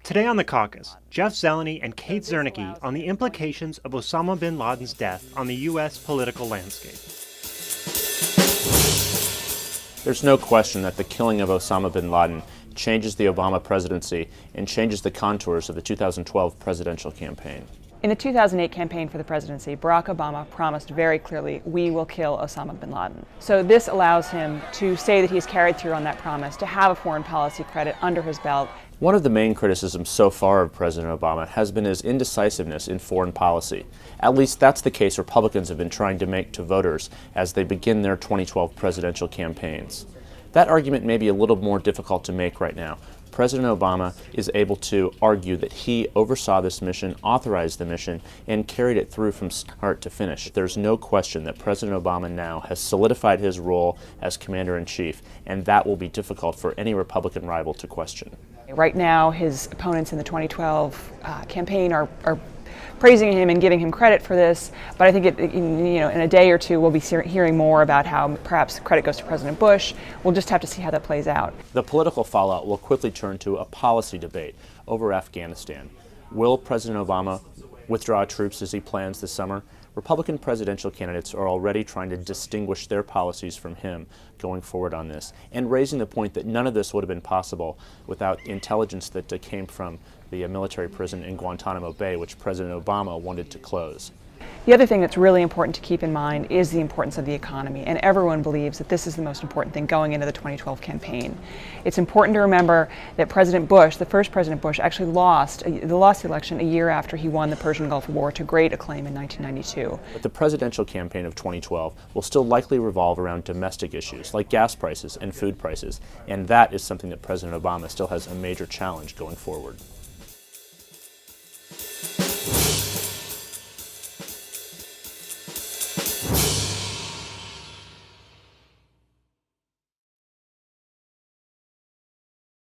Today on The Caucus, Jeff Zeleny and Kate Zernike on the implications of Osama bin Laden's death on the U.S. political landscape. There's no question that the killing of Osama bin Laden changes the Obama presidency and changes the contours of the 2012 presidential campaign. In the 2008 campaign for the presidency, Barack Obama promised very clearly, "We will kill Osama bin Laden." So this allows him to say that he's carried through on that promise, to have a foreign policy credit under his belt. One of the main criticisms so far of President Obama has been his indecisiveness in foreign policy. At least that's the case Republicans have been trying to make to voters as they begin their 2012 presidential campaigns. That argument may be a little more difficult to make right now. President Obama is able to argue that he oversaw this mission, authorized the mission, and carried it through from start to finish. There's no question that President Obama now has solidified his role as commander-in-chief, and that will be difficult for any Republican rival to question. Right now, his opponents in the 2012 campaign are praising him and giving him credit for this, but I think in a day or two we'll be hearing more about how perhaps credit goes to President Bush. We'll just have to see how that plays out. The political fallout will quickly turn to a policy debate over Afghanistan. Will President Obama withdraw troops as he plans this summer? Republican presidential candidates are already trying to distinguish their policies from him going forward on this, and raising the point that none of this would have been possible without the intelligence that came from the military prison in Guantanamo Bay, which President Obama wanted to close. The other thing that's really important to keep in mind is the importance of the economy, and everyone believes that this is the most important thing going into the 2012 campaign. It's important to remember that President Bush, the first President Bush, actually lost the election a year after he won the Persian Gulf War to great acclaim in 1992. But the presidential campaign of 2012 will still likely revolve around domestic issues like gas prices and food prices, and that is something that President Obama still has a major challenge going forward.